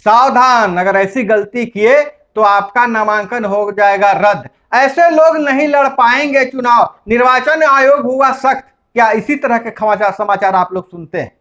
सावधान, अगर ऐसी गलती किए तो आपका नामांकन हो जाएगा रद्द। ऐसे लोग नहीं लड़ पाएंगे चुनाव। निर्वाचन आयोग हुआ सख्त। क्या इसी तरह के समाचार आप लोग सुनते हैं?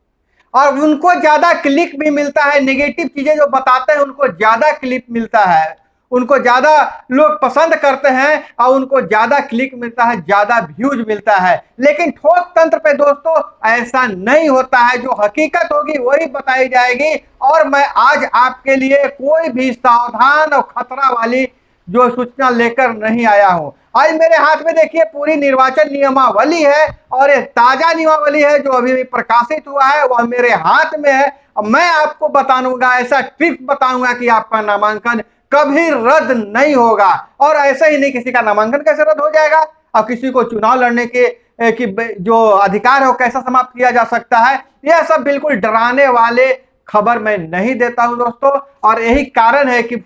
और उनको ज्यादा क्लिक भी मिलता है, नेगेटिव चीजें जो बताते हैं उनको ज्यादा क्लिक मिलता है, उनको ज्यादा लोग पसंद करते हैं और उनको ज्यादा क्लिक मिलता है, ज्यादा व्यूज मिलता है। लेकिन ठोक तंत्र पे दोस्तों ऐसा नहीं होता है। जो हकीकत होगी वही बताई जाएगी। और मैं आज आपके लिए कोई भी सावधान और खतरा वाली जो सूचना लेकर नहीं आया हूं। आज मेरे हाथ में देखिए पूरी निर्वाचन नियमावली है और ये ताजा नियमावली है जो अभी भी प्रकाशित हुआ है, वह मेरे हाथ में है। मैं आपको बताऊंगा, ऐसा ट्रिक्स बताऊंगा कि आपका नामांकन कभी रद्द नहीं होगा। और ऐसा ही नहीं, किसी का नामांकन कैसे रद्द हो जाएगा? अब किसी को चुनाव लड़ने के कि जो अधिकार है वो कैसा समाप्त किया जा सकता है? यह सब बिल्कुल डराने वाले खबर मैं नहीं देता हूं दोस्तों। और यही कारण है कि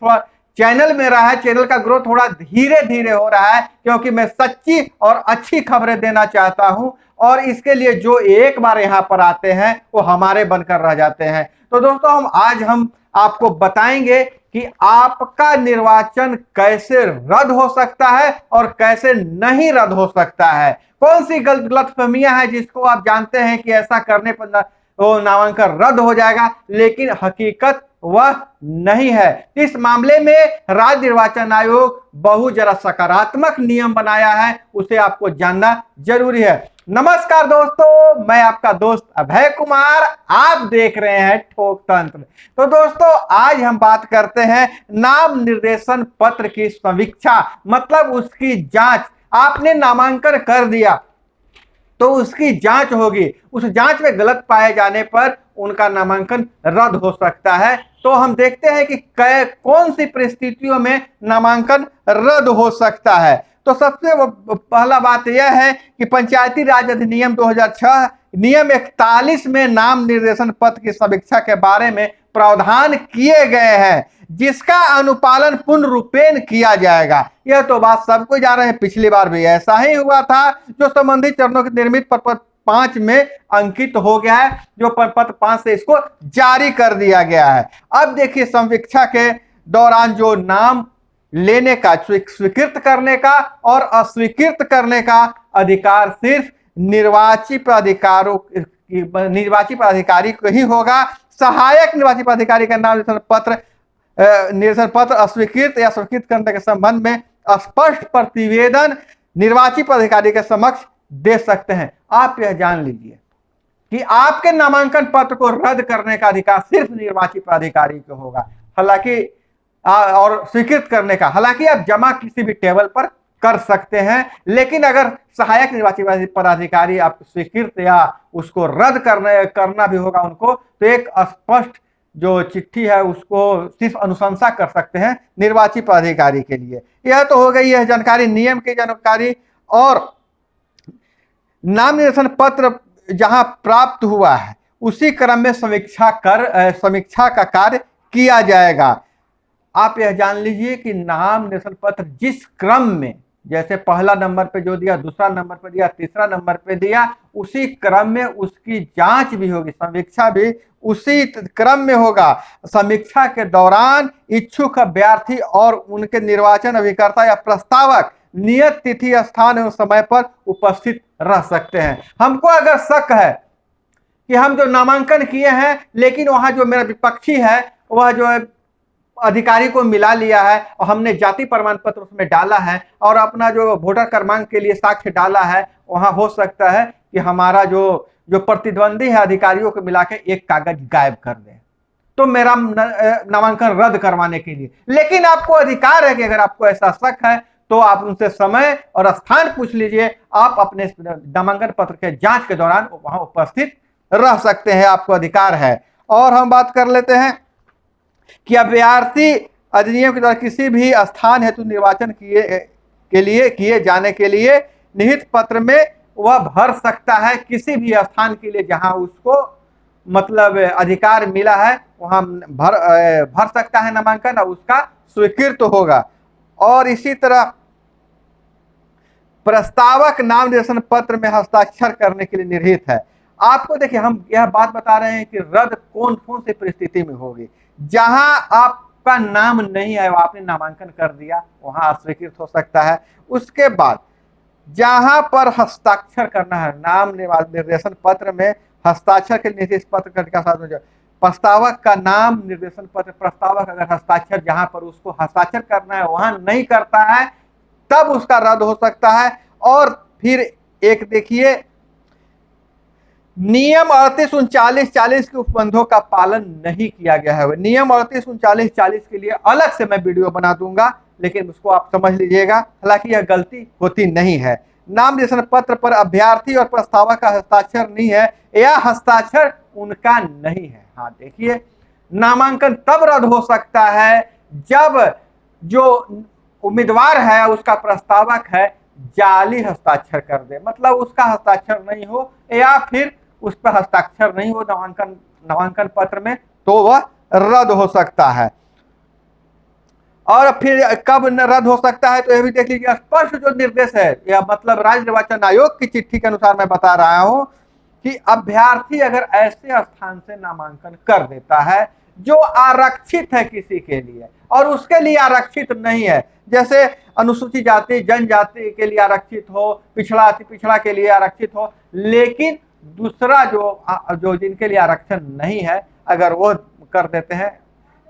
चैनल मेरा है, चैनल का ग्रोथ थोड़ा धीरे धीरे हो रहा है, क्योंकि मैं सच्ची और अच्छी खबरें देना चाहता हूं। और इसके लिए जो एक बार यहां पर आते हैं वो हमारे बनकर रह जाते हैं। तो दोस्तों आज हम आपको बताएंगे कि आपका निर्वाचन कैसे रद्द हो सकता है और कैसे नहीं रद्द हो सकता है। कौन सी गलतफहमियां हैं जिसको आप जानते हैं कि ऐसा करने पर वो नामांकन रद्द हो जाएगा, लेकिन हकीकत वह नहीं है। इस मामले में राज्य निर्वाचन आयोग बहुत जरा सकारात्मक नियम बनाया है, उसे आपको जानना जरूरी है। नमस्कार दोस्तों, मैं आपका दोस्त अभय कुमार, आप देख रहे हैं ठोक तंत्र। तो दोस्तों आज हम बात करते हैं नाम निर्देशन पत्र की समीक्षा, मतलब उसकी जांच। आपने नामांकन कर दिया तो उसकी जांच होगी। उस जांच में गलत पाए जाने पर उनका नामांकन रद्द हो सकता है। तो हम देखते हैं कि कौन सी परिस्थितियों में नामांकन रद्द हो सकता है। तो सबसे पहला बात यह है कि पंचायती राज अधिनियम 2006 नियम 41 में नाम निर्देशन पत्र की समीक्षा के बारे में प्रावधान किए गए हैं, जिसका अनुपालन पूर्ण रूपेण किया जाएगा। यह तो बात सबको जान रहे हैं, पिछली बार भी ऐसा ही हुआ था। जो संबंधित चरणों के निर्मित पत्र 5 में अंकित हो गया है, जो पत्र 5 से इसको जारी कर दिया गया है। अब देखिए समीक्षा के दौरान जो नाम लेने का, स्वीकृत करने का और अस्वीकृत करने का अधिकार सिर्फ निर्वाची पदाधिकारी को ही होगा। सहायक निर्वाची पदाधिकारी का नाम निर्देशन पत्र अस्वीकृत या स्वीकृत करने के संबंध में स्पष्ट प्रतिवेदन निर्वाची पदाधिकारी के समक्ष दे सकते हैं। आप यह जान लीजिए कि आपके नामांकन पत्र को रद्द करने का अधिकार सिर्फ निर्वाची पदाधिकारी को होगा, हालांकि और स्वीकृत करने का, हालांकि आप जमा किसी भी टेबल पर कर सकते हैं। लेकिन अगर सहायक निर्वाची पदाधिकारी आप स्वीकृत या उसको रद्द करना भी होगा उनको, तो एक स्पष्ट जो चिट्ठी है उसको सिर्फ अनुशंसा कर सकते हैं निर्वाची पदाधिकारी के लिए। यह तो हो गई है जानकारी, नियम की जानकारी। और नाम निर्देशन पत्र जहां प्राप्त हुआ है उसी क्रम में समीक्षा का कार्य किया जाएगा। आप यह जान लीजिए कि नाम निर्देशन पत्र जिस क्रम में, जैसे पहला नंबर पे जो दिया, दूसरा नंबर पे दिया, तीसरा नंबर पे दिया, उसी क्रम में उसकी जांच भी होगी, समीक्षा भी उसी क्रम में होगा। समीक्षा के दौरान इच्छुक अभ्यर्थी और उनके निर्वाचन अभिकर्ता या प्रस्तावक नियत तिथि, स्थान एवं समय पर उपस्थित रह सकते हैं। हमको अगर शक है कि हम जो नामांकन किए हैं लेकिन वहां जो मेरा विपक्षी है वह जो अधिकारी को मिला लिया है और हमने जाति प्रमाण पत्र उसमें डाला है और अपना जो वोटर क्रमांक के लिए साक्ष्य डाला है, वहां हो सकता है कि हमारा जो प्रतिद्वंदी है अधिकारियों को मिला के एक कागज गायब कर दे, तो मेरा नामांकन रद्द करवाने के लिए। लेकिन आपको अधिकार है कि अगर आपको ऐसा शक है तो आप उनसे समय और स्थान पूछ लीजिए, आप अपने नामांकन पत्र के जांच के दौरान वहां उपस्थित रह सकते हैं, आपको अधिकार है। और हम बात कर लेते हैं कि अभ्यर्थी अधिनियम के द्वारा किसी भी स्थान हेतु निर्वाचन किए जाने के लिए निहित पत्र में वह भर सकता है। किसी भी स्थान के लिए जहां उसको मतलब अधिकार मिला है वहां भर सकता है नामांकन और उसका स्वीकृत होगा। और इसी तरह प्रस्तावक नाम निर्देशन पत्र में हस्ताक्षर करने के लिए निर्हित है। आपको देखिए, हम यह बात बता रहे हैं कि रद्द कौन कौन सी परिस्थिति में होगी। जहां आपका नाम नहीं है, आपने नामांकन कर दिया, वहां अस्वीकृत हो सकता है। उसके बाद जहां पर हस्ताक्षर करना है, नाम निर्देशन पत्र में हस्ताक्षर के निर्देश पत्र का साथ में प्रस्तावक का नाम निर्देशन पत्र, प्रस्तावक अगर हस्ताक्षर जहां पर उसको हस्ताक्षर करना है वहां नहीं करता है, तब उसका रद्द हो सकता है। और फिर एक देखिए, नियम 3839-40 के उपबंधों का पालन नहीं किया गया है। नियम 3839-40 के लिए अलग से मैं वीडियो बना दूंगा, लेकिन उसको आप समझ लीजिएगा। हालांकि यह गलती होती नहीं है। नाम निर्देशन पत्र पर अभ्यर्थी और प्रस्तावक का हस्ताक्षर नहीं है, यह हस्ताक्षर उनका नहीं है। हाँ देखिए, नामांकन तब रद्द हो सकता है जब जो उम्मीदवार है, उसका प्रस्तावक है, जाली हस्ताक्षर कर दे, मतलब उसका हस्ताक्षर नहीं हो या फिर उस पर हस्ताक्षर नहीं हो नामांकन पत्र में, तो वह रद्द हो सकता है। और फिर कब रद्द हो सकता है, तो यह भी देख लीजिए। स्पष्ट जो निर्देश है, यह मतलब राज्य निर्वाचन आयोग की चिट्ठी के अनुसार मैं बता रहा हूं कि अभ्यर्थी अगर ऐसे स्थान से नामांकन कर देता है जो आरक्षित है किसी के लिए और उसके लिए आरक्षित नहीं है, जैसे अनुसूचित जाति जनजाति के लिए आरक्षित हो, पिछड़ा अति पिछड़ा के लिए आरक्षित हो, लेकिन दूसरा जो जिनके लिए आरक्षण नहीं है, अगर वो कर देते हैं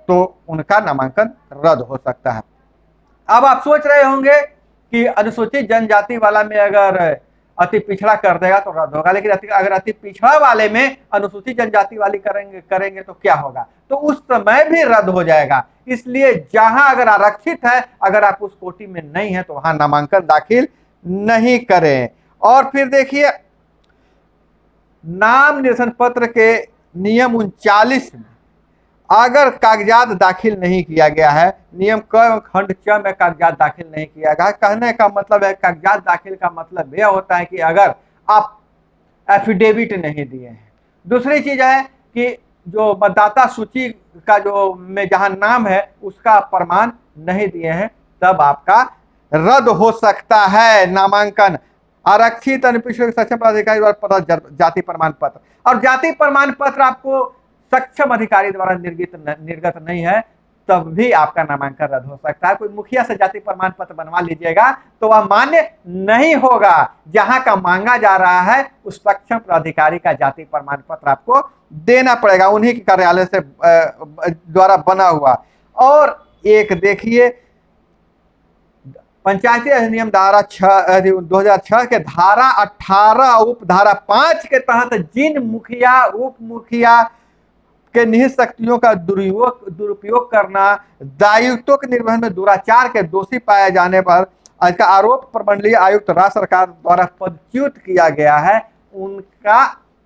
तो उनका नामांकन रद्द हो सकता है। अब आप सोच रहे होंगे कि अनुसूचित जनजाति वाला में अगर अति पिछड़ा कर देगा तो रद्द होगा, लेकिन अगर अति पिछड़ा वाले में अनुसूचित जनजाति वाली करेंगे तो क्या होगा, तो उस समय भी रद्द हो जाएगा। इसलिए जहां अगर आरक्षित है, अगर आप उस कोटि में नहीं है, तो वहां नामांकन दाखिल नहीं करें। और फिर देखिए, नाम निर्देशन पत्र के नियम 39 में अगर कागजात दाखिल नहीं किया गया है, नियम खंड 6 में कागजात दाखिल नहीं किया गया, कहने का मतलब है कागजात दाखिल का मतलब यह होता है कि अगर आप एफिडेविट नहीं दिए हैं। दूसरी चीज है कि जो मतदाता सूची का जो में जहां नाम है उसका प्रमाण नहीं दिए हैं, तब आपका रद्द हो सकता है नामांकन। आरक्षित अनुसूचित सक्षम पदाधिकारी द्वारा जाति प्रमाण पत्र, और जाति प्रमाण पत्र आपको सक्षम अधिकारी द्वारा निर्गत नहीं है, तब भी आपका नामांकन रद्द हो सकता है। कोई मुखिया से जाति प्रमाण पत्र बनवा लीजिएगा तो वह मान्य नहीं होगा। जहां का मांगा जा रहा है उस सक्षम पदाधिकारी का जाति प्रमाण पत्र आपको देना पड़ेगा, उन्हीं के कार्यालय से द्वारा बना हुआ। और एक देखिए, पंचायती अधिनियम धारा 2006 के धारा 18 उप धारा 5 के तहत जिन मुखिया उप मुखिया के निहित शक्तियों का दुरुपयोग करना, दायित्वों के निर्वहन में दुराचार के दोषी पाए जाने पर इसका आरोप प्रमंडलीय आयुक्त राज्य सरकार द्वारा पदच्युत किया गया है, उनका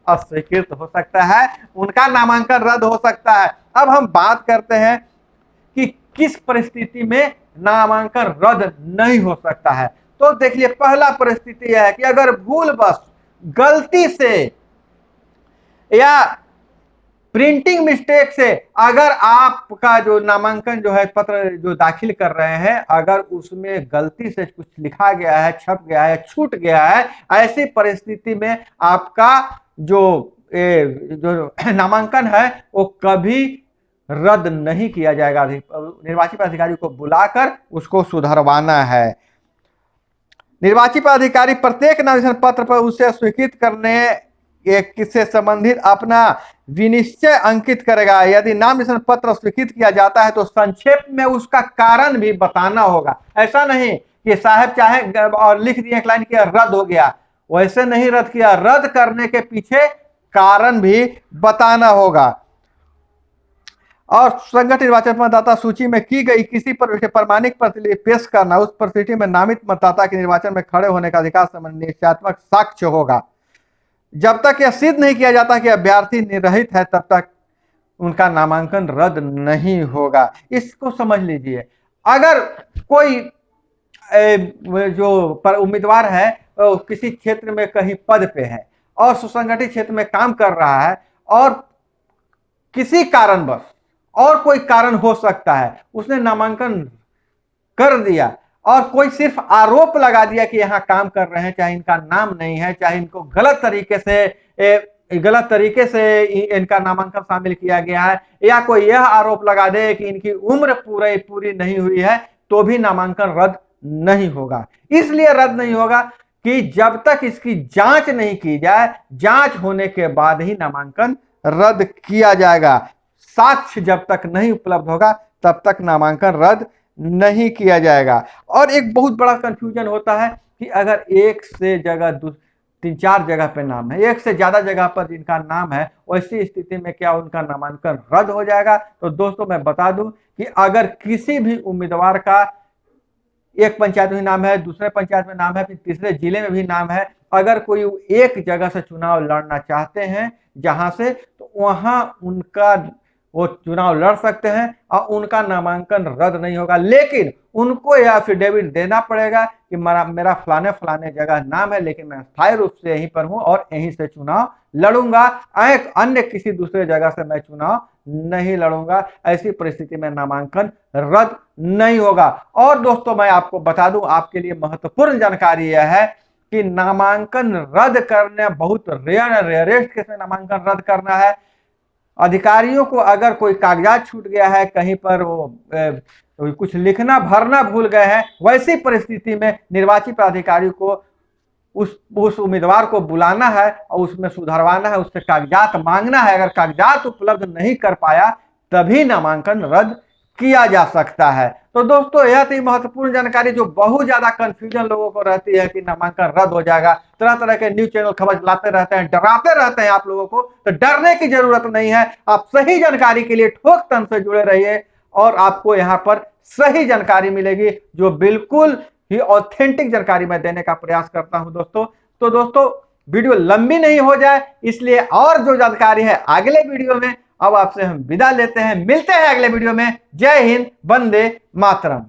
अस्वीकृत हो सकता है, उनका नामांकन रद्द हो सकता है। अब हम बात करते हैं कि किस परिस्थिति में नामांकन रद्द नहीं हो सकता है। तो देखिए, पहला परिस्थिति यह है कि अगर भूलवश गलती से या प्रिंटिंग मिस्टेक से अगर आपका जो नामांकन जो है पत्र जो दाखिल कर रहे हैं, अगर उसमें गलती से कुछ लिखा गया है, छप गया है, छूट गया है, ऐसी परिस्थिति में आपका जो नामांकन है वो कभी रद्द नहीं किया जाएगा। निर्वाची पदाधिकारी को बुलाकर उसको सुधरवाना है। निर्वाची पदाधिकारी प्रत्येक नामांकन पत्र पर उसे स्वीकृत करने से संबंधित अपना विनिश्चय अंकित करेगा। यदि नाम निर्देशन पत्र स्वीकृत किया जाता है तो संक्षेप में उसका कारण भी बताना होगा। ऐसा नहीं कि साहब चाहे और लिख दिए एक लाइन किया रद्द हो गया, वैसे नहीं रद्द किया, रद्द करने के पीछे कारण भी बताना होगा। और संगठित निर्वाचन मतदाता सूची में की गई किसी पर प्रमाणिक प्रतिलिपि पेश करना, उस परिस्थिति में नामित मतदाता के निर्वाचन में खड़े होने का अधिकार संबंधी निश्चयात्मक साक्ष्य होगा। जब तक यह सिद्ध नहीं किया जाता कि अभ्यर्थी निर्रहित है, तब तक उनका नामांकन रद्द नहीं होगा। इसको समझ लीजिए। अगर कोई जो उम्मीदवार है किसी क्षेत्र में कहीं पद पे है और सुसंगठित क्षेत्र में काम कर रहा है और किसी कारणवश, और कोई कारण हो सकता है, उसने नामांकन कर दिया और कोई सिर्फ आरोप लगा दिया कि यहां काम कर रहे हैं, चाहे इनका नाम नहीं है, चाहे इनको गलत तरीके से गलत तरीके से इनका नामांकन शामिल किया गया है, या कोई यह आरोप लगा दे कि इनकी उम्र पूरी नहीं हुई है, तो भी नामांकन रद्द नहीं होगा। इसलिए रद्द नहीं होगा कि जब तक इसकी जांच नहीं की जाए, जांच होने के बाद ही नामांकन रद्द किया जाएगा। साक्ष्य जब तक नहीं उपलब्ध होगा तब तक नामांकन रद्द नहीं किया जाएगा। और एक बहुत बड़ा कंफ्यूजन होता है कि अगर एक से जगह 3-4 जगह पे नाम है, एक से ज्यादा जगह पर जिनका नाम है, वैसी स्थिति में क्या उनका नामांकन रद्द हो जाएगा? तो दोस्तों मैं बता दूं कि अगर किसी भी उम्मीदवार का एक पंचायत में नाम है, दूसरे पंचायत में नाम है, फिर तीसरे जिले में भी नाम है, अगर कोई एक जगह से चुनाव लड़ना चाहते हैं जहां से, तो वहां उनका वो चुनाव लड़ सकते हैं और उनका नामांकन रद्द नहीं होगा। लेकिन उनको यह एफिडेविट देना पड़ेगा कि मेरा फलाने फलाने जगह नाम है, लेकिन मैं स्थायी रूप से यहीं पर हूं और यहीं से चुनाव लड़ूंगा, एक अन्य किसी दूसरे जगह से मैं चुनाव नहीं लड़ूंगा। ऐसी परिस्थिति में नामांकन रद्द नहीं होगा। और दोस्तों मैं आपको बता दूं, आपके लिए महत्वपूर्ण जानकारी यह है कि नामांकन रद्द करना बहुत रेयरेस्ट केस में नामांकन रद्द करना है। अधिकारियों को अगर कोई कागजात छूट गया है, कहीं पर वो कुछ लिखना भरना भूल गए हैं, वैसी परिस्थिति में निर्वाची पदाधिकारी को उस उम्मीदवार को बुलाना है और उसमें सुधरवाना है, उससे कागजात मांगना है। अगर कागजात उपलब्ध नहीं कर पाया तभी नामांकन रद्द किया जा सकता है। तो दोस्तों यह थी महत्वपूर्ण जानकारी, जो बहुत ज्यादा कंफ्यूजन लोगों को रहती है कि नामांकन रद्द हो जाएगा। तरह तरह के न्यूज चैनल खबर लाते रहते हैं, डराते रहते हैं आप लोगों को, तो डरने की जरूरत नहीं है। आप सही जानकारी के लिए ठोक तन से जुड़े रहिए और आपको यहाँ पर सही जानकारी मिलेगी, जो बिल्कुल ही ऑथेंटिक जानकारी मैं देने का प्रयास करता हूं दोस्तों। तो दोस्तों वीडियो लंबी नहीं हो जाए इसलिए और जो जानकारी है अगले वीडियो में। अब आपसे हम विदा लेते हैं, मिलते हैं अगले वीडियो में। जय हिंद, वंदे मातरम।